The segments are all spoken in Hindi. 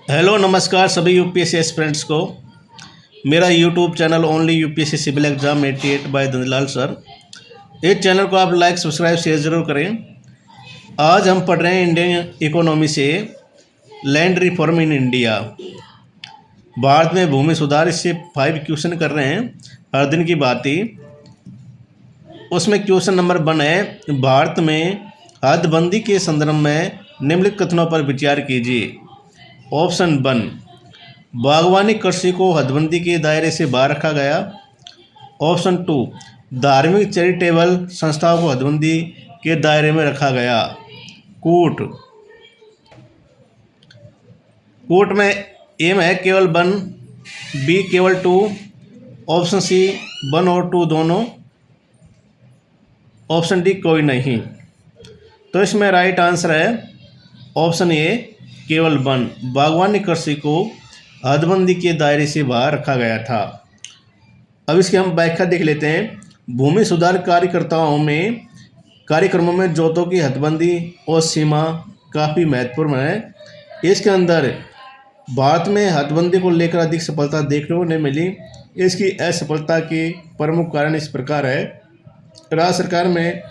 हेलो नमस्कार सभी यूपीएससी एस्पिरेंट्स को। मेरा YouTube channel only UPSC civil exam 88 by Dhanilal sir. इस चैनल को आप लाइक सब्सक्राइब शेयर ज़रूर करें। आज हम पढ़ रहे हैं इंडियन इकोनॉमी से land reform in India, Bharat में भूमि सुधार। इससे 5 क्वेश्चन कर रहे हैं, हर दिन की बात ही। उसमें क्वेश्चन नंबर 1 है, भारत में हदबंदी के संदर्भ में निम्नलिखित कथनों पर विचार कीजिए। ऑप्शन 1, बागवानी कृषि को हदबंदी के दायरे से बाहर रखा गया। ऑप्शन 2, धार्मिक चैरिटेबल संस्थाओं को हदबंदी के दायरे में रखा गया। कूट में एम है केवल 1, बी केवल 2, ऑप्शन सी 1 और 2 दोनों, ऑप्शन डी कोई नहीं। तो इसमें राइट आंसर है ऑप्शन ए केवल 1, बागवानी कृषि को हदबंदी के दायरे से बाहर रखा गया था। अब इसकी हम व्याख्या देख लेते हैं। भूमि सुधार कार्यक्रमों में जोतों की हदबंदी और सीमा काफ़ी महत्वपूर्ण है। इसके अंदर भारत में हदबंदी को लेकर अधिक सफलता देखने को नहीं मिली। इसकी असफलता के प्रमुख कारण इस प्रकार है। राज्य सरकार में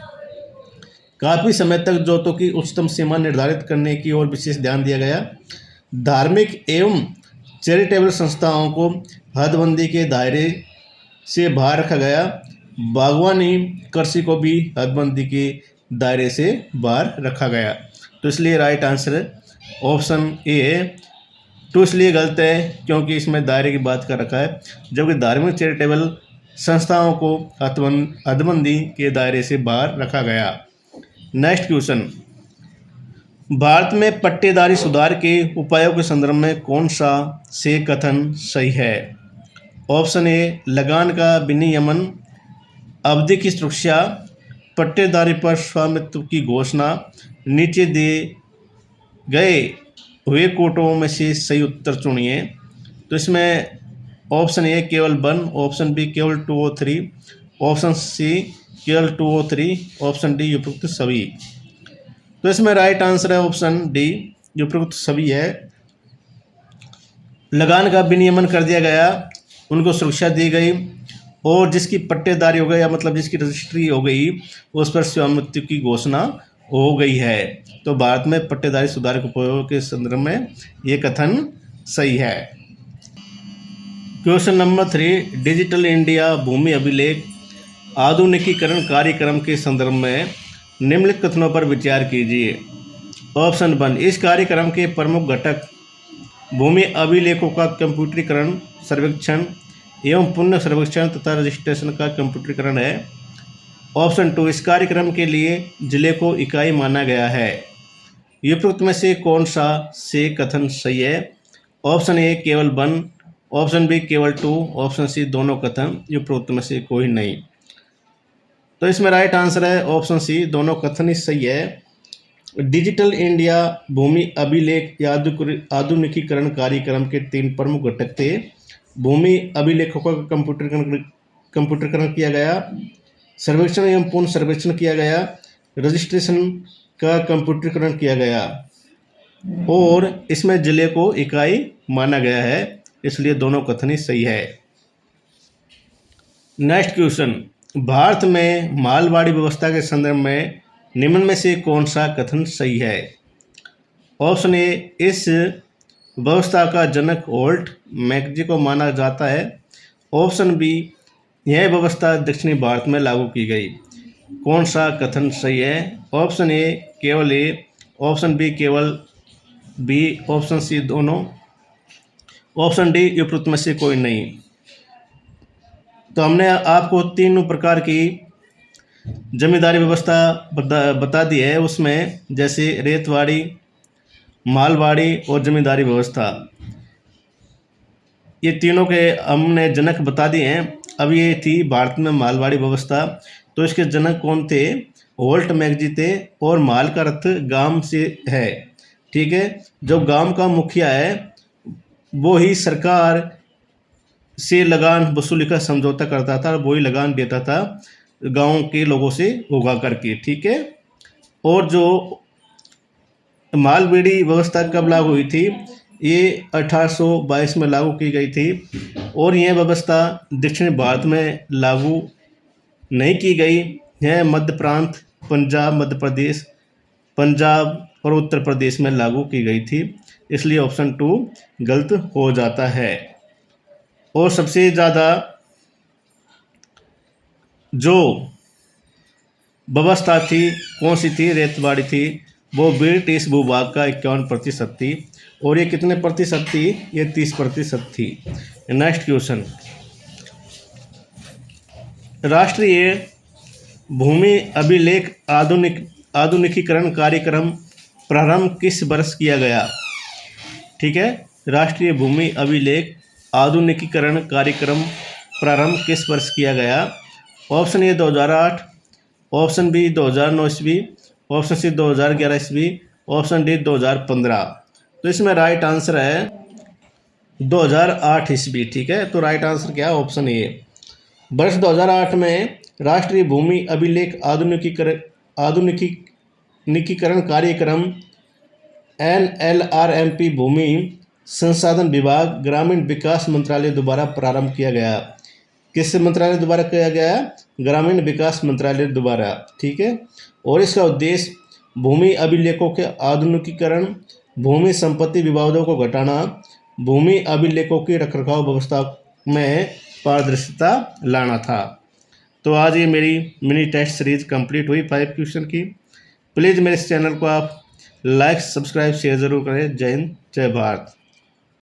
काफ़ी समय तक जोतों की उच्चतम सीमा निर्धारित करने की ओर विशेष ध्यान दिया गया। धार्मिक एवं चैरिटेबल संस्थाओं को हदबंदी के दायरे से बाहर रखा गया। बागवानी कृषि को भी हदबंदी के दायरे से बाहर रखा गया। तो इसलिए राइट आंसर ऑप्शन ए है। तो इसलिए गलत है क्योंकि इसमें दायरे की बात कर रखा है, जबकि धार्मिक चैरिटेबल संस्थाओं को हदबंदी के दायरे से बाहर रखा गया। नेक्स्ट क्वेश्चन, भारत में पट्टेदारी सुधार के उपायों के संदर्भ में कौन सा से कथन सही है। ऑप्शन ए, लगान का विनियमन, अवधि की सुरक्षा, पट्टेदारी पर स्वामित्व की घोषणा। नीचे दिए गए हुए कोटों में से सही उत्तर चुनिए। तो इसमें ऑप्शन ए केवल 1, ऑप्शन बी केवल 2 और 3, ऑप्शन सी केवल 2 और 3, ऑप्शन डी उपयुक्त सभी। तो इसमें राइट आंसर है ऑप्शन डी, उपयुक्त सभी है। लगान का विनियमन कर दिया गया, उनको सुरक्षा दी गई, और जिसकी पट्टेदारी हो गई या मतलब जिसकी रजिस्ट्री हो गई उस पर स्वामित्व की घोषणा हो गई है। तो भारत में पट्टेदारी सुधार के उपयोग के संदर्भ में ये कथन सही है। क्वेश्चन नंबर 3, डिजिटल इंडिया भूमि अभिलेख आधुनिकीकरण कार्यक्रम के संदर्भ में निम्नलिखित कथनों पर विचार कीजिए। ऑप्शन 1, इस कार्यक्रम के प्रमुख घटक भूमि अभिलेखों का कंप्यूटरीकरण, सर्वेक्षण एवं पुनः सर्वेक्षण तथा रजिस्ट्रेशन का कंप्यूटरीकरण है। ऑप्शन 2, इस कार्यक्रम के लिए जिले को इकाई माना गया है। उपयुक्त में से कौन सा से कथन सही है। ऑप्शन ए केवल 1, ऑप्शन बी केवल 2, ऑप्शन सी दोनों कथन, उपयुक्त में से कोई नहीं। तो इसमें राइट आंसर है ऑप्शन सी, दोनों कथन ही सही है। डिजिटल इंडिया भूमि अभिलेख या आधुनिकीकरण कार्यक्रम के 3 प्रमुख घटक थे। भूमि अभिलेखों का कंप्यूटरीकरण किया गया, सर्वेक्षण एवं पुनः सर्वेक्षण किया गया, रजिस्ट्रेशन का कंप्यूटरीकरण किया गया, और इसमें जिले को इकाई माना गया है। इसलिए दोनों कथन ही सही है। नेक्स्ट क्वेश्चन, भारत में मालवाड़ी व्यवस्था के संदर्भ में निम्न में से कौन सा कथन सही है। ऑप्शन ए, इस व्यवस्था का जनक होल्ट मैकेंजी को माना जाता है। ऑप्शन बी, यह व्यवस्था दक्षिणी भारत में लागू की गई। कौन सा कथन सही है। ऑप्शन ए केवल ए, ऑप्शन बी केवल बी, ऑप्शन सी दोनों, ऑप्शन डी उपयुक्त में से कोई नहीं। तो हमने आपको 3 प्रकार की जमींदारी व्यवस्था बता दी है। उसमें जैसे रेतवाड़ी, मालवाड़ी और जमींदारी व्यवस्था, ये तीनों के हमने जनक बता दिए हैं। अब ये थी भारत में मालवाड़ी व्यवस्था। तो इसके जनक कौन थे। होल्ट मैकेंजी थे, और माल का अर्थ गांव से है। ठीक है, जो गांव का मुखिया है वो ही सरकार से लगान वसूली का समझौता करता था, वही लगान देता था गांव के लोगों से उगा करके। ठीक है, और जो मालवेड़ी व्यवस्था कब लागू हुई थी, ये 1822 में लागू की गई थी और यह व्यवस्था दक्षिण भारत में लागू नहीं की गई। यह मध्य प्रांत, पंजाब, मध्य प्रदेश, पंजाब और उत्तर प्रदेश में लागू की गई थी, इसलिए ऑप्शन 2 गलत हो जाता है। और सबसे ज़्यादा जो व्यवस्था थी कौन सी थी, रेतवाड़ी थी, वो ब्रिटिश भूभाग का 51% थी। और ये कितने प्रतिशत थी, ये 30% थी। नेक्स्ट क्वेश्चन, राष्ट्रीय भूमि अभिलेख आधुनिकीकरण कार्यक्रम प्रारंभ किस वर्ष किया गया? ठीक है, राष्ट्रीय भूमि अभिलेख आधुनिकीकरण कार्यक्रम प्रारंभ किस वर्ष किया गया? ऑप्शन ए 2008, ऑप्शन बी 2009 ईस्वी, ऑप्शन सी 2011 ईस्वी, ऑप्शन डी 2015। तो इसमें राइट आंसर है 2008 ईस्वी। ठीक है, तो राइट आंसर क्या है? Option A. वर्ष 2008 में राष्ट्रीय भूमि अभिलेख आधुनिकीकरण कार्यक्रम NLRMP भूमि संसाधन विभाग ग्रामीण विकास मंत्रालय द्वारा प्रारंभ किया गया। किस मंत्रालय द्वारा किया गया? ग्रामीण विकास मंत्रालय द्वारा। ठीक है, और इसका उद्देश्य भूमि अभिलेखों के आधुनिकीकरण, भूमि संपत्ति विवादों को घटाना, भूमि अभिलेखों की रखरखाव व्यवस्था में पारदर्शिता लाना था। तो आज ये मेरी मिनी टेस्ट सीरीज कंप्लीट हुई 5 क्वेश्चन की। प्लीज़ मेरे इस चैनल को आप लाइक, सब्सक्राइब, शेयर ज़रूर करें। जय हिंद, जय भारत।